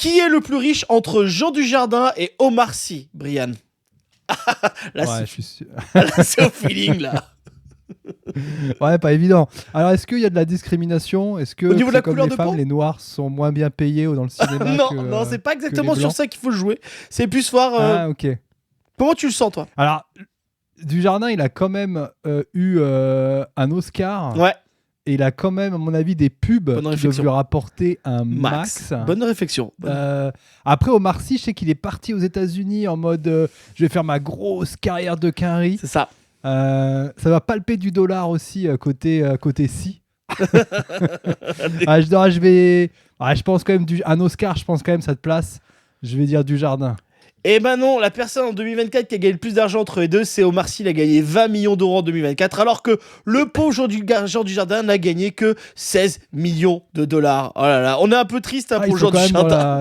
Qui est le plus riche entre Jean Dujardin et Omar Sy, Brian? Là, Ouais, c'est... je suis sûr. Là, c'est au feeling, là. Ouais, pas évident. Alors, est-ce qu'il y a de la discrimination? Est-ce que Au niveau de c'est la comme couleur les de femmes, peau? les noirs sont moins bien payés dans le cinéma Non, c'est pas que exactement les sur blancs? ça qu'il faut jouer. C'est plus voir... Ah, ok. Comment tu le sens, toi? Alors, Dujardin, il a quand même eu un Oscar. Ouais, Et il a quand même, à mon avis, des pubs bonne qui doivent réflexion. lui rapporter un Max. max. Bonne réflexion. Après, Omar Sy, je sais qu'il est parti aux États-Unis en mode je vais faire ma grosse carrière de quinri. C'est ça. Ça va palper du dollar aussi côté Sy. Je pense quand même un Oscar, je pense quand même ça te place. Je vais dire Dujardin. Eh ben non, la personne en 2024 qui a gagné le plus d'argent entre les deux, c'est Omar Sy. Il a gagné 20 millions d'euros en 2024, alors que le pauvre Jean Dujardin n'a gagné que 16 millions de dollars. Oh là là, on est un peu triste pour Ils Jean sont quand même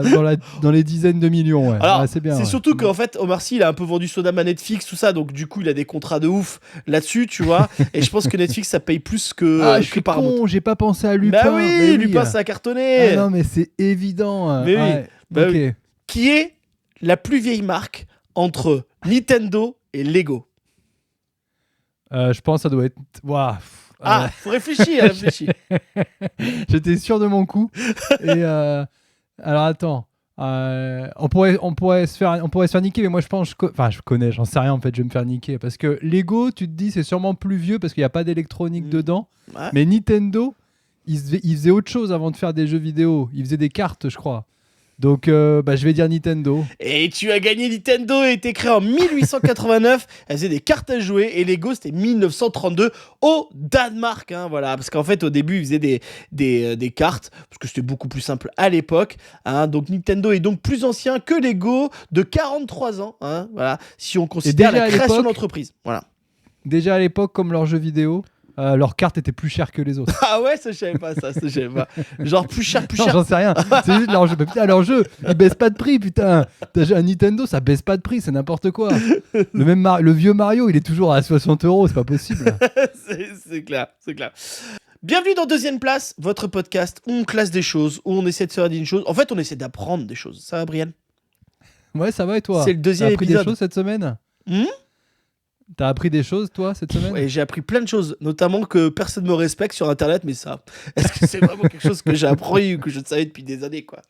Dujardin. dans les dizaines de millions. Ouais. Alors, Ouais, c'est bien. c'est Ouais. surtout qu'en fait, Omar Sy, il a un peu vendu Sodam à Netflix, tout ça, donc du coup, il a des contrats de ouf là-dessus, tu vois. Et je pense que Netflix, ça paye plus que, Je suis Paramount. con, j'ai pas pensé à Lupin. Bah oui, Lupin, ça a cartonné. Ah non, mais c'est évident. Mais oui. Ouais, Bah ok. oui. Qui est la plus vieille marque entre Nintendo et Lego? Je pense que ça doit être. Ouah, Faut réfléchir, réfléchir. J'étais sûr de mon coup. Et alors attends. On pourrait se faire niquer, mais moi je pense, je connais, j'en sais rien en fait, je vais me faire niquer. Parce que Lego, tu te dis, c'est sûrement plus vieux parce qu'il n'y a pas d'électronique dedans. Ouais. Mais Nintendo, ils faisaient autre chose avant de faire des jeux vidéo. Ils faisaient des cartes, je crois. Donc je vais dire Nintendo. Et tu as gagné. Nintendo a été créé en 1889. Elle faisait des cartes à jouer. Et Lego, c'était 1932 au Danemark. Hein, voilà. Parce qu'en fait, au début, ils faisaient des cartes. Parce que c'était beaucoup plus simple à l'époque. Hein. Donc Nintendo est donc plus ancien que Lego de 43 ans. Hein, voilà. Si on considère déjà la à création l'époque- d'entreprise. Voilà. Déjà à l'époque, comme leurs jeux vidéo, leurs cartes étaient plus chères que les autres. Ah ouais, ça je savais pas, ça je savais pas. Genre plus cher. Non, j'en sais rien. C'est juste leur jeu. Mais putain, leur jeu, ils baissent pas de prix, putain. T'as un Nintendo, ça baisse pas de prix, c'est n'importe quoi. Le vieux Mario, il est toujours à 60 €, c'est pas possible. c'est clair, c'est clair. Bienvenue dans Deuxième Place, votre podcast où on classe des choses, où on essaie de se dire une chose. En fait, on essaie d'apprendre des choses. Ça va, Brian? Ouais, ça va et toi? C'est le deuxième T'as appris épisode. des choses cette semaine? T'as appris des choses, toi, cette semaine? Et j'ai appris plein de choses, notamment que personne me respecte sur Internet, mais ça, est-ce que c'est vraiment quelque chose que j'ai appris ou que je savais depuis des années, quoi?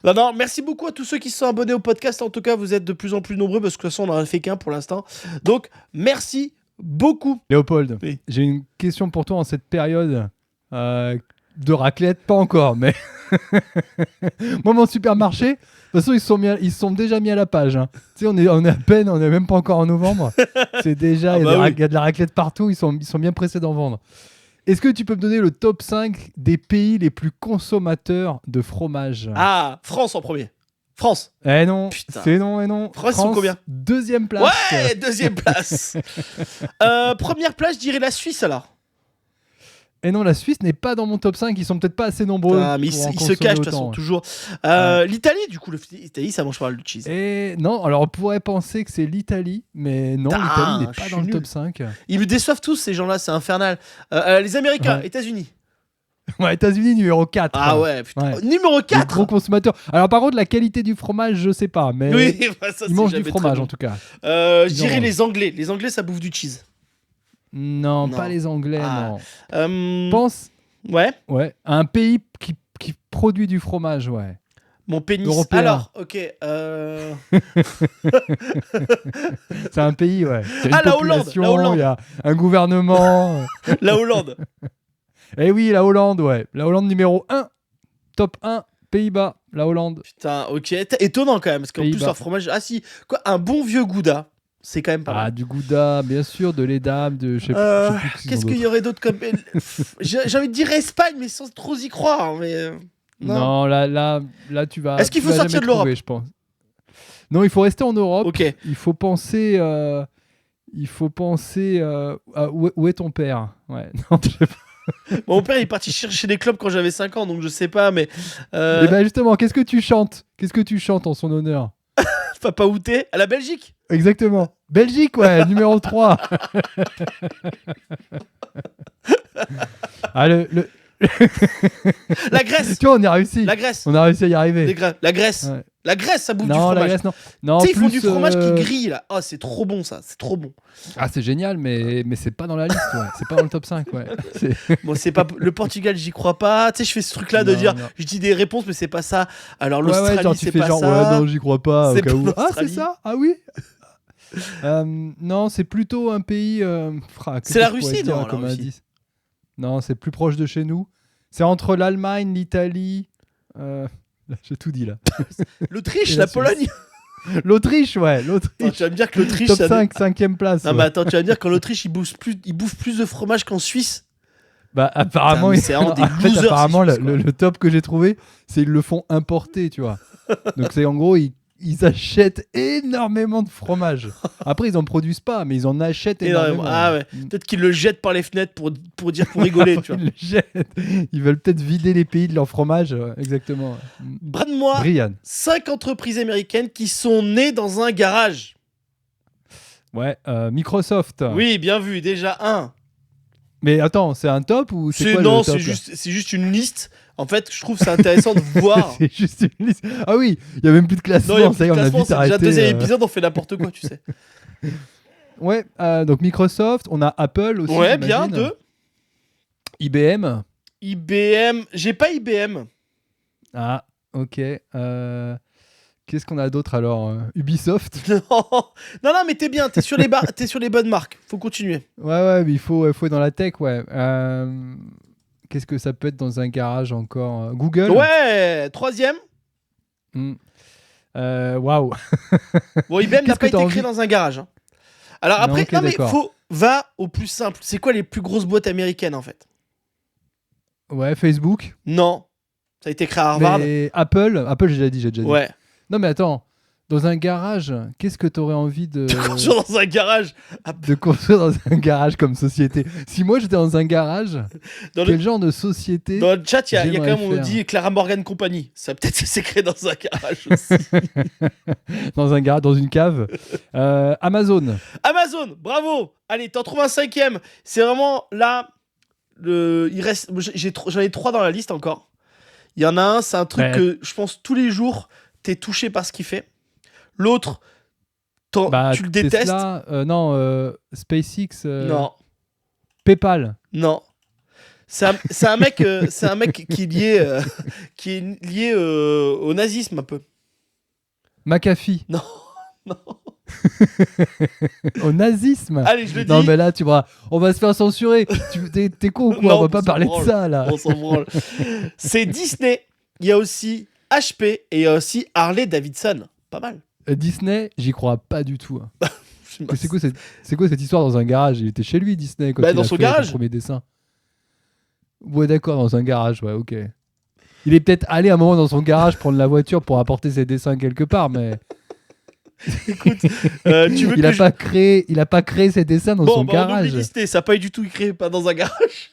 Non, merci beaucoup à tous ceux qui se sont abonnés au podcast. En tout cas, vous êtes de plus en plus nombreux parce que de toute façon, on n'en a fait qu'un pour l'instant. Donc, merci beaucoup. Léopold, Oui. j'ai une question pour toi en cette période de raclette, pas encore, mais moi, mon supermarché, de toute façon, ils se sont déjà mis à la page. Hein. Tu sais, on est à peine, on n'est même pas encore en novembre. C'est déjà, il y a de la raclette partout, ils sont bien pressés d'en vendre. Est-ce que tu peux me donner le top 5 des pays les plus consommateurs de fromage? Ah, France en premier. France. Eh non, Putain. c'est non et non. France, ils sont combien? Deuxième place. Ouais, deuxième place. Première place, je dirais la Suisse alors. Et non, la Suisse n'est pas dans mon top 5, ils sont peut-être pas assez nombreux. Ah, mais pour en ils se consommer cachent de toute autant. façon, toujours. L'Italie, du coup, l'Italie, ça mange pas mal de cheese. Et non, alors on pourrait penser que c'est l'Italie, mais non, Putain, l'Italie n'est je pas suis dans le nul. top 5. Ils me déçoivent tous, ces gens-là, c'est infernal. Les Américains, Ouais. États-Unis. Ouais, États-Unis numéro 4. Ah ouais, putain. Ouais. Numéro Les 4. gros consommateurs. Alors par contre, la qualité du fromage, je sais pas, mais Oui, bah, ça, ils mangent du jamais fromage très bon. en tout cas. Je Ils en dirais mangent. les Anglais. Les Anglais, ça bouffe du cheese. Non, Non. pas les Anglais, Ah. non. Pense Ouais, à un pays qui produit du fromage, ouais. mon pénis. Européen. Alors, ok. C'est un pays, ouais. Il y a une La Hollande, population, la Hollande. il y a un gouvernement. La Hollande. Eh oui, la Hollande, ouais. La Hollande numéro 1. Top 1, Pays-Bas, la Hollande. Putain, ok. Étonnant quand même, parce qu'en plus, Pays-Bas. leur fromage. Ah si, quoi, un bon vieux Gouda. C'est quand même pas mal. Du Gouda, bien sûr, de l'Edam, de je sais plus qui Qu'est-ce sont qu'il y d'autres. aurait d'autre comme. J'ai envie de dire Espagne, mais sans trop y croire. Mais Non, là, tu vas. Est-ce qu'il tu faut vas sortir jamais de l'Europe trouver, je pense. Non, il faut rester en Europe. Ok. Il faut penser. À où est ton père? Ouais. Non, je sais pas. Mon père il est parti chercher des clubs quand j'avais 5 ans, donc je sais pas, mais. Et ben justement, qu'est-ce que tu chantes? Qu'est-ce que tu chantes en son honneur? Papa Outé à la Belgique. Exactement. Belgique, ouais, numéro 3. Ah, La Grèce. Tu vois, on y a réussi. La Grèce. On a réussi à y arriver. La Grèce. Ouais. La Grèce, ça bouffe du Non, la fromage. Grèce, non. Non, Tu sais, ils font plus, du fromage qui grille là. Oh, c'est trop bon ça. C'est trop bon. Ah, c'est génial, mais c'est pas dans la liste, ouais. C'est pas dans le top 5, ouais. Bon, c'est pas le Portugal, j'y crois pas. Tu sais, je fais ce truc là de Non, dire, non. je dis des réponses, mais c'est pas ça. Alors Ouais, l'Australie, genre, tu c'est fais pas genre, ça. ouais, non, j'y crois pas, au C'est cas pas où. Ah, c'est l'Australie. ça? Ah oui? Non, c'est plutôt un pays. C'est la qu'est-ce que je pourrais Russie, dire non, la comme Russie. indice. Non, c'est plus proche de chez nous. C'est entre l'Allemagne, l'Italie. Là, j'ai tout dit là. L'Autriche, Et la la Suisse. Pologne. L'Autriche, ouais, Attends, l'Autriche. tu vas me dire que l'Autriche, Top ça. 5, 5e place. Non, ouais. mais attends, tu vas me dire qu'en Autriche, ils bouffent plus de fromage qu'en Suisse. Bah, apparemment, Putain, mais c'est vraiment des en fait, losers, apparemment ces Suisses, quoi. le top que j'ai trouvé, c'est ils le font importer, tu vois. Donc, c'est en gros, ils achètent énormément de fromage. Après, ils en produisent pas, mais ils en achètent énormément. Ah ouais. Peut-être qu'ils le jettent par les fenêtres pour dire pour rigoler, tu vois. Ils le jettent. Ils veulent peut-être vider les pays de leur fromage. Exactement. Brade-moi Brian. 5 entreprises américaines qui sont nées dans un garage. Ouais, Microsoft. Oui, bien vu, déjà un. Mais attends, c'est un top ou c'est quoi Non, le top, c'est là juste une liste. En fait, je trouve c'est intéressant de voir. C'est juste une liste. Ah oui, il y a même plus de classement. Non, il y a plus ça y est, de on a classement, vite c'est déjà le arrêté. deuxième épisode, on fait n'importe quoi, tu sais. Ouais, donc Microsoft, on a Apple aussi. Ouais, bien, j'imagine. 2. IBM. IBM, j'ai pas IBM. Ah, ok. Qu'est-ce qu'on a d'autre alors Ubisoft. Non, mais t'es bien, t'es sur les bonnes marques. Faut continuer. Ouais, mais il faut être dans la tech, ouais. Qu'est-ce que ça peut être dans un garage encore Google. Ouais, 3e. Hmm. Waouh. Bon, IBM n'a Qu'est-ce pas que t'as été créé envie dans un garage. Hein. Alors Non, après, ok, non, mais d'accord. va au plus simple. C'est quoi les plus grosses boîtes américaines en fait? Ouais, Facebook. Non, ça a été créé à Harvard. Mais Apple, j'ai déjà dit. Ouais. Non, mais attends. Dans un garage, qu'est-ce que t'aurais envie de Genre dans un garage. de construire dans un garage comme société? Si moi j'étais dans un garage, Dans quel le, genre de société dans le chat, il y a quand j'aimerais même, on faire. dit Clara Morgan Company. Ça peut-être c'est créé dans un garage aussi. dans un garage, dans une cave Amazon. Amazon, bravo. Allez, t'en trouves un 5e. C'est vraiment là. Il reste. J'en ai 3 dans la liste encore. Il y en a un, c'est un truc Ouais. que je pense tous les jours, t'es touché par ce qu'il fait. L'autre, tu le détestes. Tesla, non, SpaceX, Non, PayPal. non. C'est un mec qui est lié au nazisme un peu. McAfee. Non, non. Au nazisme. Allez, je le dis. Non, mais là, on va se faire censurer. T'es con ou quoi? Non, On va on pas s'en parler branle. de ça, là. On s'en branle. C'est Disney. Il y a aussi HP et il y a aussi Harley Davidson. Pas mal. Disney, j'y crois pas du tout. Hein. Je- Mais c'est quoi cette histoire dans un garage? Il était chez lui, Disney, quand Bah, il dans a son fait garage. son premier dessin. Ouais, d'accord, dans un garage, ouais, ok. Il est peut-être allé un moment dans son garage prendre la voiture pour apporter ses dessins quelque part, mais Écoute, tu veux il que a pas créé ses dessins dans son on oublie garage. Disney. Ça n'a pas eu du tout créé pas dans un garage.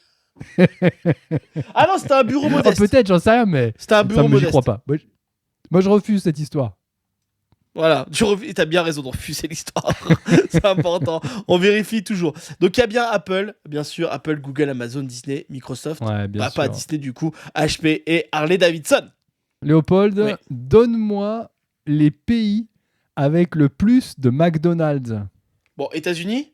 Ah non, c'était un bureau Ah, modeste. peut-être, j'en sais rien, mais C'était un ça, bureau mais j'y modeste. crois pas. Moi, je refuse cette histoire. Voilà, t'as bien raison de refuser l'histoire. C'est important. On vérifie toujours. Donc il y a bien Apple, bien sûr, Apple, Google, Amazon, Disney, Microsoft. Ouais, bien Bah, sûr. pas Disney du coup, HP et Harley Davidson. Léopold, Oui. donne-moi les pays avec le plus de McDonald's. Bon, États-Unis.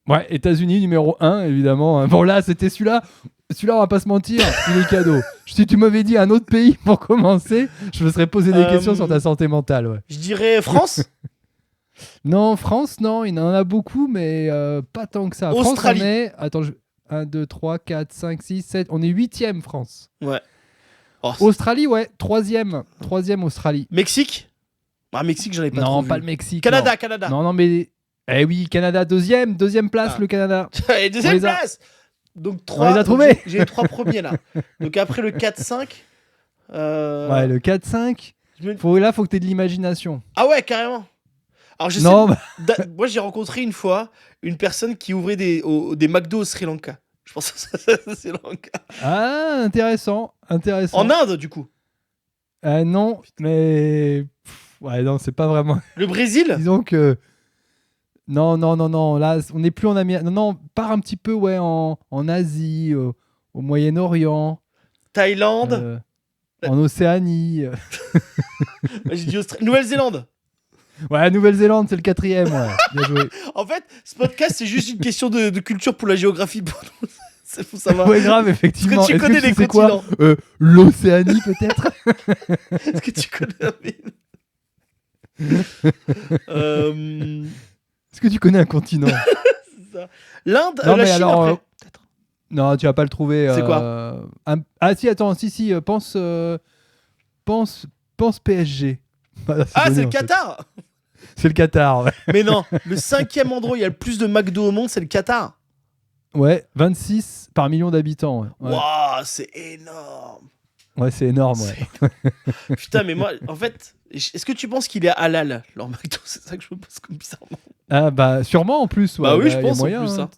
Ouais, États-Unis numéro 1, évidemment. Bon, là, c'était celui-là. Celui-là, on va pas se mentir, il est cadeau. Si tu m'avais dit un autre pays pour commencer, je me serais posé des questions sur ta santé mentale. Ouais. Je dirais France. Non, France, non, il en a beaucoup, mais pas tant que ça. Australie. France, on est... Attends, 1, 2, 3, 4, 5, 6, 7... On est 8e, France. Ouais. Oh, Australie, ouais, 3e. 3e, Australie. Mexique. Ah, Mexique, j'en ai pas trop Non, vu. pas le Mexique. Canada, non. Canada. Non, mais... Eh oui, Canada, deuxième place, Ah. le Canada. Et On deuxième les a. place. Donc On les 3. a trouvés. J'ai les 3 premiers là. Donc après le 4-5. Ouais, le 4-5. je me- Là, faut que t'aies de l'imagination. Ah ouais, carrément. Alors je Non, sais, moi j'ai rencontré une fois une personne qui ouvrait des McDo au Sri Lanka. Je pense que c'est au Sri Lanka. Ah, intéressant. En Inde du coup. Non, mais... Ouais, non, c'est pas vraiment... Le Brésil. Disons que... Non. Là, on n'est plus en Amérique. Non, part un petit peu, ouais, en Asie, au Moyen-Orient, Thaïlande. en Océanie. J'ai dit Nouvelle-Zélande. Ouais, Nouvelle-Zélande, c'est le 4e. Ouais. Bien joué. En fait, ce podcast, c'est juste une question de culture pour la géographie pour nous. C'est faut savoir. Ouais, grave, effectivement. Est-ce que tu Est-ce connais que les sais quoi continents? L'Océanie, peut-être. Est-ce que tu connais euh, Est-ce que tu connais un continent? c'est ça. L'Inde, Non, la mais Chine alors, après. Peut-être. Non, tu vas pas le trouver. C'est quoi? Ah si, attends, si, pense PSG. Voilà, Ah, donné, c'est le en fait. Qatar. C'est le Qatar, ouais. Mais non, le 5e endroit où il y a le plus de McDo au monde, c'est le Qatar. Ouais, 26 par million d'habitants. Ouais, Waouh, c'est énorme. ouais c'est énorme, ouais. Putain, mais moi, en fait, est-ce que tu penses qu'il est halal, leur McDo? C'est ça que je me pose comme bizarrement. Ah bah sûrement en plus. Ouais, Bah oui, bah, je y a pense en moyen, plus. hein.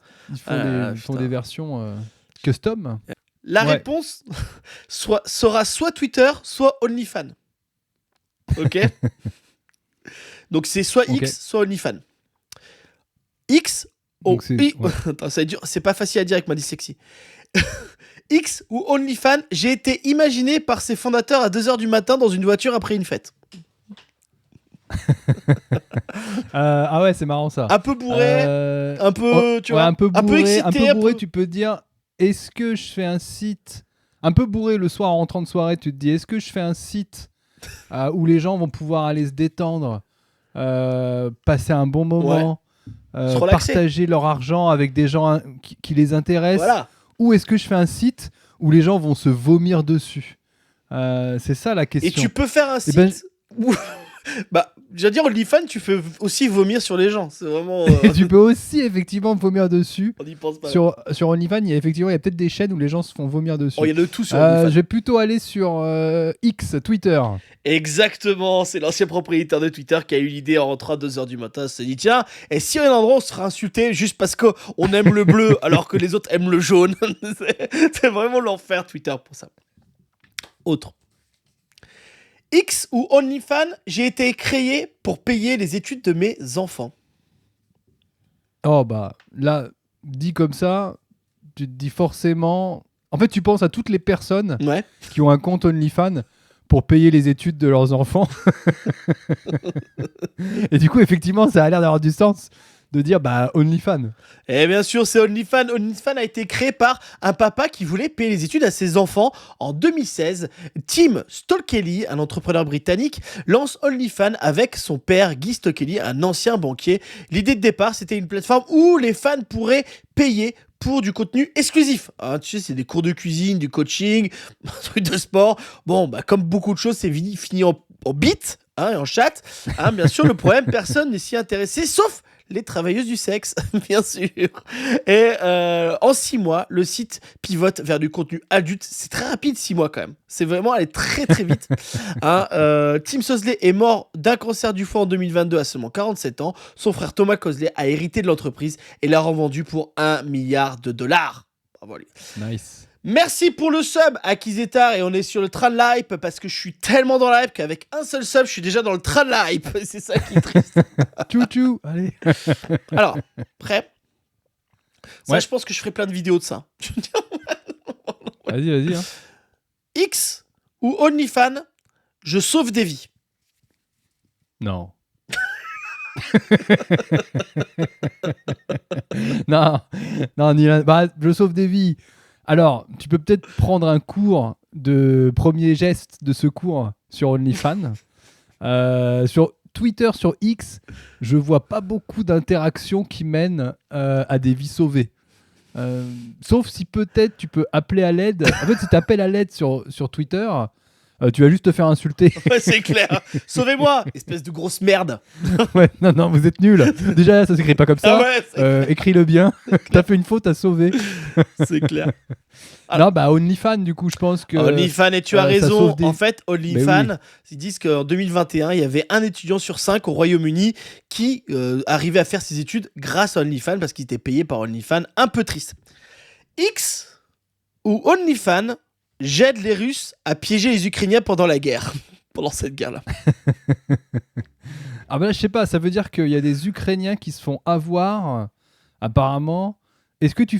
Hein. Ils font Putain. des versions custom. La Ouais. réponse sera soit Twitter, soit OnlyFans. Ok. Donc c'est soit Ok. X, soit OnlyFans. X, Donc c'est- I. ouais. Attends, ça va être dur. C'est pas facile à dire avec ma dyslexie. X ou OnlyFans, j'ai été imaginé par ses fondateurs à 2h du matin dans une voiture après une fête. Ah ouais, c'est marrant ça. Un peu bourré, un peu, tu ouais, vois, un peu bourré, excité, tu peux te dire, est-ce que je fais un site un peu bourré le soir en rentrant de soirée, tu te dis, est-ce que je fais un site où les gens vont pouvoir aller se détendre, passer un bon moment, Se relaxer. partager leur argent avec des gens qui les intéressent, Voilà. ou est-ce que je fais un site où les gens vont se vomir dessus? C'est ça la question. Et tu peux faire un Eh site ben- où... Bah, j'allais dire OnlyFans, tu fais aussi vomir sur les gens. C'est vraiment... Tu peux aussi effectivement vomir dessus. On y pense pas. Sur OnlyFans, il y a peut-être des chaînes où les gens se font vomir dessus. Oh, il y en a tout sur Je OnlyFans. vais plutôt aller sur X, Twitter. Exactement, c'est l'ancien propriétaire de Twitter qui a eu l'idée en rentrant à 2h du matin. Il s'est dit, tiens, et si à un endroit on sera insulté juste parce qu'on aime le bleu alors que les autres aiment le jaune. C'est vraiment l'enfer Twitter pour ça. Autre. X ou OnlyFans, j'ai été créé pour payer les études de mes enfants. Oh bah là, dit comme ça, tu te dis forcément... En fait, tu penses à toutes les personnes Ouais. qui ont un compte OnlyFans pour payer les études de leurs enfants. Et du coup, effectivement, ça a l'air d'avoir du sens de dire bah OnlyFans. Et bien sûr, c'est OnlyFans. OnlyFans a été créé par un papa qui voulait payer les études à ses enfants. En 2016, Tim Stolkelly, un entrepreneur britannique, lance OnlyFans avec son père Guy Stolkelly, un ancien banquier. L'idée de départ, c'était une plateforme où les fans pourraient payer pour du contenu exclusif. Hein, tu sais, c'est des cours de cuisine, du coaching, un truc de sport. Bon, bah, comme beaucoup de choses, c'est fini en bits et en chat. Hein, bien sûr, le problème, personne n'est s'y intéressé, sauf les travailleuses du sexe, bien sûr. Et en 6 mois, le site pivote vers du contenu adulte. C'est très rapide, 6 mois quand même. C'est vraiment allé très très vite. Hein, Tim Sosley est mort d'un cancer du foie en 2022 à seulement 47 ans. Son frère Thomas Cosley a hérité de l'entreprise et l'a revendue pour $1 milliard. Bravo, lui. Nice. Merci pour le sub à Kizetar et on est sur le train de l'hype parce que je suis tellement dans l'hype qu'avec un seul sub, je suis déjà dans le train de l'hype. C'est ça qui est triste. Tchou, allez. Alors, prêt? Ça, Ouais. je pense que je ferai plein de vidéos de ça. Vas-y. Hein. X ou OnlyFans, je sauve des vies. Non. non, ni l'un- bah, je sauve des vies. Alors, tu peux peut-être prendre un cours de premier geste de secours sur OnlyFans. Sur Twitter, sur X, je vois pas beaucoup d'interactions qui mènent à des vies sauvées. Sauf si peut-être tu peux appeler à l'aide. En fait, si tu appelles à l'aide sur Twitter, tu vas juste te faire insulter. Ouais, c'est clair. Sauvez-moi, espèce de grosse merde. Ouais, non, vous êtes nuls. Déjà, ça s'écrit pas comme ça. Ah ouais, Écris-le bien. T'as fait une faute à sauver. c'est clair. Non, bah OnlyFans, du coup, je pense que. OnlyFans, et tu as ça raison. sauve des- En fait, OnlyFans, Mais ils disent qu'en 2021, il y avait un étudiant sur 5 au Royaume-Uni qui arrivait à faire ses études grâce à OnlyFans parce qu'il était payé par OnlyFans. Un peu triste. X ou OnlyFans, j'aide les Russes à piéger les Ukrainiens pendant la guerre. Pendant cette guerre-là. Ah bah là, je sais pas, ça veut dire qu'il y a des Ukrainiens qui se font avoir, apparemment, est-ce que tu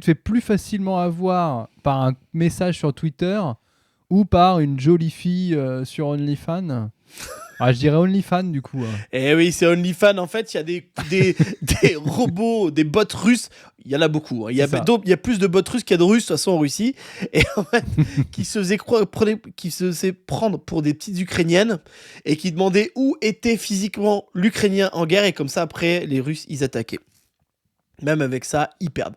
te fais plus facilement avoir par un message sur Twitter ou par une jolie fille sur OnlyFans? Ah, je dirais OnlyFans du coup. Eh oui, c'est OnlyFans. En fait, il y a des robots, des bots russes. Il y en a beaucoup. Hein. Il y a plus de bots russes qu'il y a de Russes, de toute façon, en Russie. Et en fait, qui se faisaient prendre pour des petites Ukrainiennes et qui demandaient où était physiquement l'Ukrainien en guerre. Et comme ça, après, les Russes, ils attaquaient. Même avec ça, ils perdent.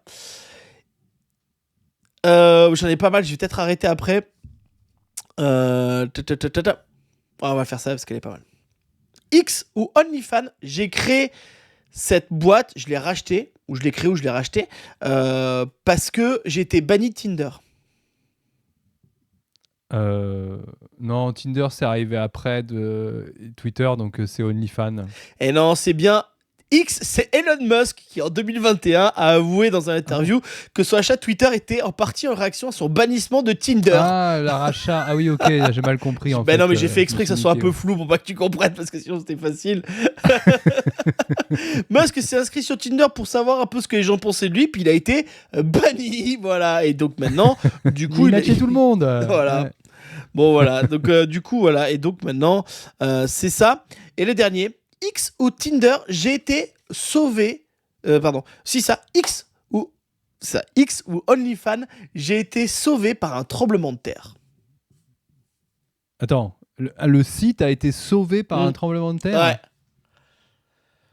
J'en ai pas mal. Je vais peut-être arrêter après. On va faire ça parce qu'elle est pas mal. X ou OnlyFans, j'ai créé cette boîte, je l'ai rachetée, ou je l'ai créée ou je l'ai rachetée, parce que j'ai été banni de Tinder. Non, Tinder c'est arrivé après de Twitter, donc c'est OnlyFans. Et non, c'est bien X, c'est Elon Musk qui en 2021 a avoué dans un interview que son achat Twitter était en partie en réaction à son bannissement de Tinder. Ah, la rachat. Ah oui, ok, j'ai mal compris en fait. Non, mais j'ai fait exprès que ça soit un peu flou pour pas que tu comprennes parce que sinon c'était facile. Musk s'est inscrit sur Tinder pour savoir un peu ce que les gens pensaient de lui, puis il a été banni, voilà. Et donc maintenant, du coup, il a tué tout le monde. Voilà. Ouais. Bon, voilà. Donc du coup, voilà. Et donc maintenant, c'est ça. Et le dernier. X ou Tinder, j'ai été sauvé. X ou OnlyFans, j'ai été sauvé par un tremblement de terre. Attends, le site a été sauvé par un tremblement de terre? Ouais.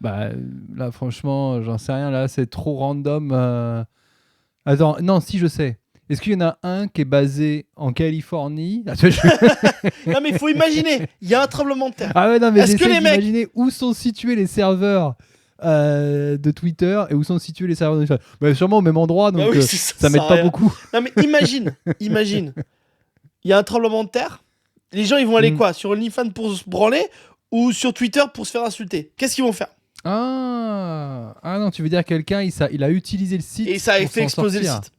Bah là, franchement, j'en sais rien. Là, c'est trop random. Attends, non, si je sais. Est-ce qu'il y en a un qui est basé en Californie? Non, mais il faut imaginer, il y a un tremblement de terre. Ah ouais, non, mais Est-ce que les mecs... d'imaginer où sont situés les serveurs de Twitter et où sont situés les serveurs de Facebook. Bah, sûrement au même endroit, donc ça m'aide pas beaucoup. Non, mais imagine, il y a un tremblement de terre, les gens ils vont aller quoi? Sur OnlyFans pour se branler ou sur Twitter pour se faire insulter? Qu'est-ce qu'ils vont faire? Ah non, tu veux dire quelqu'un, il a utilisé le site et ça a fait exploser le site.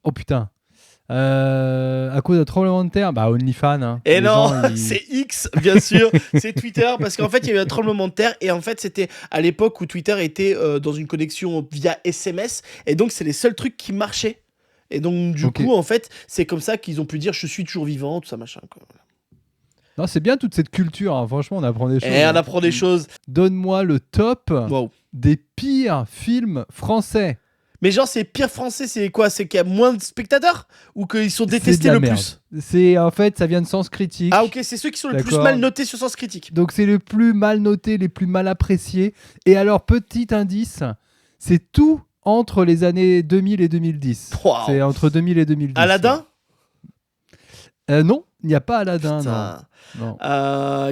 Oh putain. À cause de tremblement de terre, bah OnlyFans. Hein. Et non, c'est X, bien sûr, c'est Twitter, parce qu'en fait, il y a eu un tremblement de terre, et en fait, c'était à l'époque où Twitter était dans une connexion via SMS, et donc c'est les seuls trucs qui marchaient. Et donc, du coup, en fait, c'est comme ça qu'ils ont pu dire je suis toujours vivant, tout ça, machin. Quoi. Non, c'est bien toute cette culture, hein. Franchement, on apprend des choses. Et on apprend des choses. Donne-moi le top des pires films français. Mais genre, c'est pire français, c'est quoi? C'est qu'il y a moins de spectateurs? Ou qu'ils sont détestés le plus? C'est en fait, ça vient de Sens Critique. Ah ok, c'est ceux qui sont le plus mal notés sur Sens Critique. Donc c'est les plus mal notés, les plus mal appréciés. Et alors, petit indice, c'est tout entre les années 2000 et 2010. Wow. C'est entre 2000 et 2010. Aladdin? Non, il n'y a pas Aladdin. Non.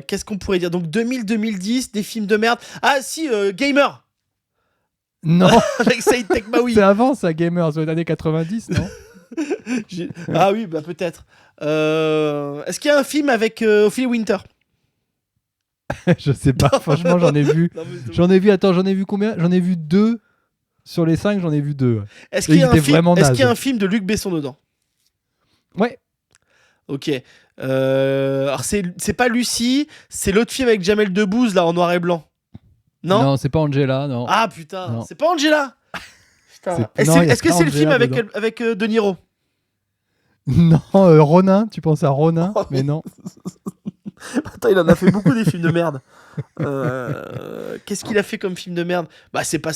Qu'est-ce qu'on pourrait dire? Donc 2000-2010, des films de merde. Ah si, Gamer. Non. Avec Saïd Tekmaoui. C'est avant ça, Gamer, sur les années 90, non? Ah oui, bah peut-être. Est-ce qu'il y a un film avec Ophélie Winter? Je sais pas, franchement, j'en ai vu. J'en ai vu combien? J'en ai vu 2. Sur les 5, j'en ai vu 2. Est-ce qu'il y a un film de Luc Besson dedans? Ouais. Ok. Alors c'est pas Lucie, c'est l'autre film avec Jamel Debbouze là en noir et blanc. Non, c'est pas Angela, non. Ah putain, non. C'est pas Angela. Putain. Est-ce que c'est le film avec De Niro? Non, Ronin, tu penses à Ronin, mais non. Attends, il en a fait beaucoup des films de merde. Qu'est-ce qu'il a fait comme film de merde? Bah c'est pas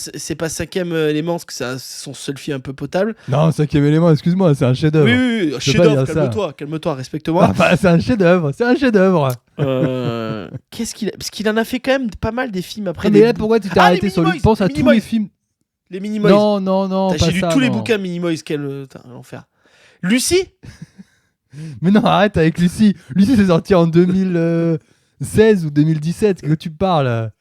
Cinquième élément, parce que c'est son seul film un peu potable. Non, Cinquième élément, excuse-moi, c'est un chef-d'œuvre. Oui, chef-d'œuvre, calme-toi, respecte-moi. Ah, bah, c'est un chef-d'œuvre. Qu'est-ce qu'il a... Parce qu'il en a fait quand même pas mal des films après. Mais là, pourquoi tu t'es arrêté sur lui? Pense à tous les films. Les Minimoys. Non, j'ai lu tous les bouquins Minimoys, quel enfer. Lucie? Mais non, arrête avec Lucie. Lucie, c'est sorti en 2016 ou 2017. Que tu parles?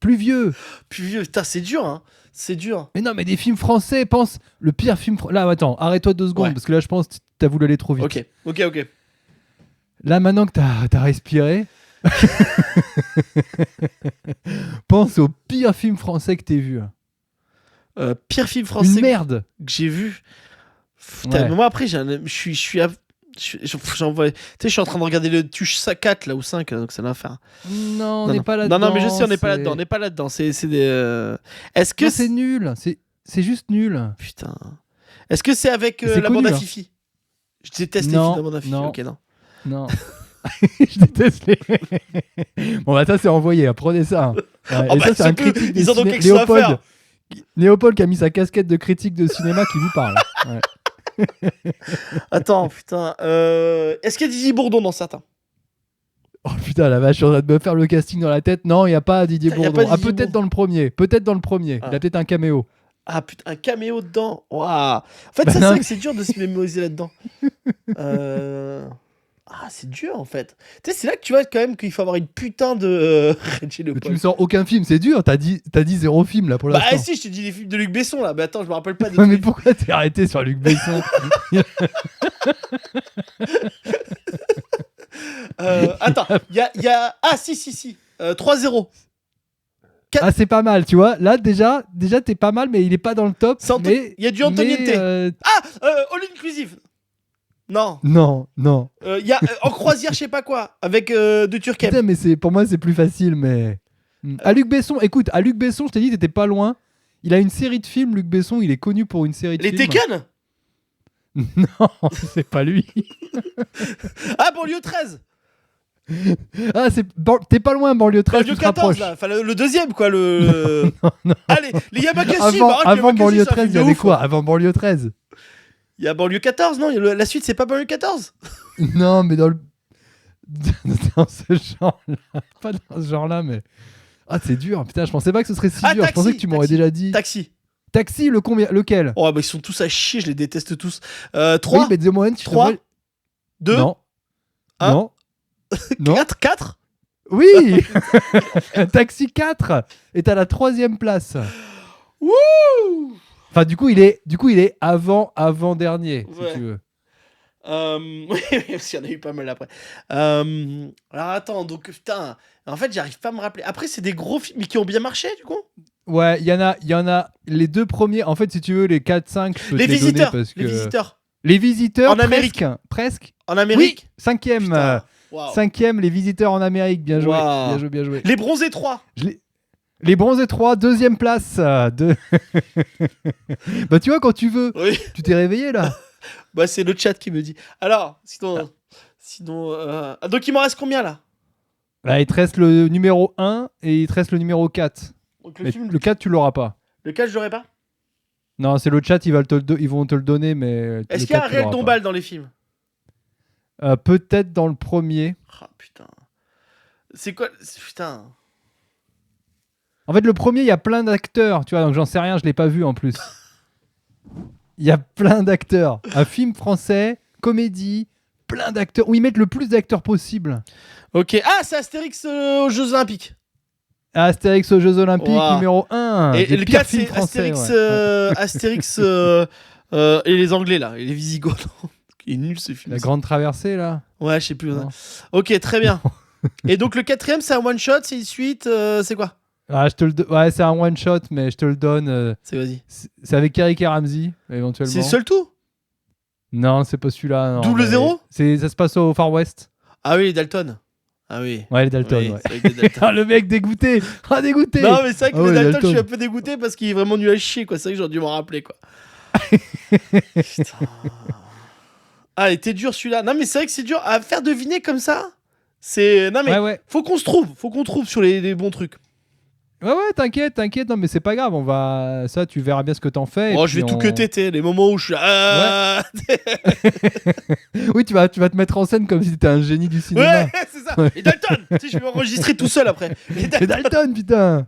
Plus vieux, putain, c'est dur, hein. C'est dur. Mais non, mais des films français, pense. Le pire film. Là, attends, arrête-toi 2 secondes, parce que là, je pense que t'as voulu aller trop vite. Ok. Là, maintenant que t'as respiré, pense au pire film français que t'aies vu. Pire film français Une merde que j'ai vu. Putain, mais moi après je suis J'envoie. Tu sais, je suis en train de regarder le Tuche 4 là ou 5, donc ça va faire. Non, on Non, n'est non. pas là-dedans. Non, mais je sais, on n'est pas c'est- là-dedans. On n'est pas là-dedans. C'est des. Est-ce que Non, c'est nul. C'est juste nul. Putain. Est-ce que c'est avec C'est la connu, bande à hein. Fifi? Je déteste les films de la Non, bande à Fifi. non, Ok, non. non. Je déteste les. Bon, bah, ça, c'est envoyé. Prenez ça. Ouais, Ah et bah, ça, c'est un surtout, critique de ils en ont ciné. quelque chose à faire. Léopold qui a mis sa casquette de critique de cinéma qui vous parle. Ouais. Attends, putain. Est-ce qu'il y a Didier Bourdon dans certains? Oh putain, la vache, je suis en train de me faire le casting dans la tête. Non, il n'y a pas Didier Il y a Bourdon. pas Didier Peut-être Bourdon. dans le premier. Peut-être dans le premier. Ah. Il a peut-être un caméo. Ah putain, un caméo dedans. Waouh. En fait, Bah ça, non, c'est vrai mais- que c'est dur de se mémoriser là-dedans. Ah, c'est dur en fait. Tu sais, c'est là que tu vois quand même qu'il faut avoir une putain de Reggie Mais tu me Leopold. sors aucun film, c'est dur. T'as dit 0 film là pour Bah, l'instant. si, je t'ai dit les films de Luc Besson là. Mais attends, je me rappelle pas des Ouais, mais trucs. pourquoi t'es arrêté sur Luc Besson? Attends, il y a. Ah, si. 3-0. Ah, c'est pas mal, tu vois. Là, déjà t'es pas mal, mais il est pas dans le top. C'est Mais il y a du Antoniente. mais, Ah, All Inclusive. Non. non. Il y a En croisière, je sais pas quoi. Avec de Turquem. Putain, mais pour moi, c'est plus facile, mais. À Luc Besson, écoute, à Luc Besson, je t'ai dit, t'étais pas loin. Il a une série de films, Luc Besson, il est connu pour une série de Les films. Tekken. Non, c'est pas lui. Ah, Banlieue 13. Ah, t'es pas loin, banlieue 13, Banlieue tu te 14 rapproches. là. Enfin, le deuxième quoi. Le. Non. Allez, les Yamakasi. Avant, bah, arrête, avant Yamakasi, banlieue c'est un 13, film il de y avait ouf. quoi? Avant banlieue 13? Il y a Banlieue 14, non? La suite, c'est pas Banlieue 14? Non, mais dans le. Dans ce genre-là. Pas dans ce genre-là, mais. Ah, c'est dur. Putain, je pensais pas que ce serait si Ah, dur. Je Taxi, pensais que tu m'aurais Taxi. déjà dit. Taxi. Taxi, lequel? Oh, bah ils sont tous à chier, je les déteste tous. Oui, 3, mais dis-moi, tu 3, devrais- 2, Non. un. Non. Non. 4. Oui. Taxi 4 est à la 3e place. Wouh! Enfin, du coup, il est avant-dernier, Ouais. si tu veux. Oui, parce qu'il y en a eu pas mal après. Alors attends, donc putain, en fait, j'arrive pas à me rappeler. Après, c'est des gros films, mais qui ont bien marché du coup. Ouais, il y en a les deux premiers. En fait, si tu veux, les 4-5, je peux Les te les donner visiteurs, parce que... les visiteurs. Les visiteurs, En Amérique. presque. En Amérique. Oui, 5e. Putain, waouh. 5e, les visiteurs en Amérique. Bien joué. Waouh. Bien joué, bien joué. Les bronzés 3. Les bronzés 3, 2e place. Bah, tu vois, quand tu veux. Oui. Tu t'es réveillé, là? Bah, c'est le chat qui me dit. Alors, sinon, donc il m'en reste combien là? Là, il te reste le numéro 1 et il te reste le numéro 4. Donc Mais le 4, tu l'auras pas. le 4, je l'aurai pas. Non, c'est le chat, ils vont te le donner, mais. Est-ce le qu'il y a 4, un tu réel l'auras Dombal dans les films? pas. Peut-être dans le premier. Ah putain. C'est quoi? Putain. En fait, le premier, il y a plein d'acteurs, tu vois, donc j'en sais rien, je l'ai pas vu en plus. Il y a plein d'acteurs. Un film français, comédie, plein d'acteurs, où ils mettent le plus d'acteurs possible. Ok. Ah, c'est Astérix aux Jeux Olympiques. Astérix aux Jeux Olympiques, Ouah. numéro 1. Et des le pires 4, films c'est français, Astérix, ouais. Astérix et les Anglais là, et les Visigoths. Il est nul ce film. La Grande Traversée, là. Ouais, je sais plus. Non. Ok, très bien. Et donc le 4ème, c'est un one shot, c'est une suite, c'est quoi? Ah, ouais, c'est un one shot, mais je te le donne. C'est vas-y. C'est avec Eric et Ramsey, éventuellement. C'est seul tout? Non, c'est pas celui-là. non, Double mais zéro. Ça se passe au Far West. Ah oui, les Dalton. Ah oui. Ouais, les Dalton, Oui, ouais. c'est avec les Dalton. Ah, le mec dégoûté. Ah, dégoûté. Non, mais c'est vrai que Ah les ouais, Dalton, Dalton. je suis un peu dégoûté parce qu'il est vraiment nul à chier, quoi. C'est vrai que j'aurais dû m'en rappeler, quoi. Putain. Ah, il était dur celui-là. Non, mais c'est vrai que c'est dur à faire deviner comme ça. Non, mais Ouais. faut qu'on trouve sur les bons trucs. Ouais, t'inquiète. Non, mais c'est pas grave. Ça, tu verras bien ce que t'en fais. et Oh, je puis vais tout cutter, les moments où je suis là. Oui, tu vas te mettre en scène comme si t'étais un génie du cinéma. Ouais, c'est ça. Ouais. Et Dalton. Tu sais, je vais m'enregistrer tout seul après. Et Mais Dalton, putain.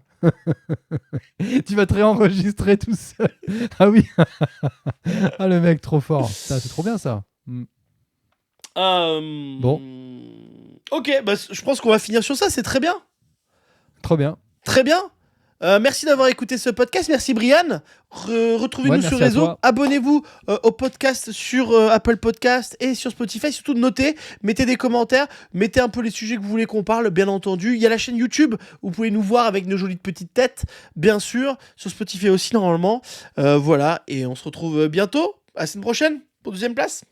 Tu vas te réenregistrer tout seul. Ah oui. Ah, le mec, trop fort. Putain, c'est trop bien, ça. Bon. Ok, bah, je pense qu'on va finir sur ça. C'est très bien. Trop bien. Très bien. Merci d'avoir écouté ce podcast. Merci Brian. Retrouvez-nous Ouais, sur merci les à réseaux. toi. Abonnez-vous au podcast sur Apple Podcast et sur Spotify. Surtout de noter. Mettez des commentaires. Mettez un peu les sujets que vous voulez qu'on parle, bien entendu. Il y a la chaîne YouTube où vous pouvez nous voir avec nos jolies petites têtes, bien sûr. Sur Spotify aussi, normalement. Voilà. Et on se retrouve bientôt. À la semaine prochaine pour 2e place.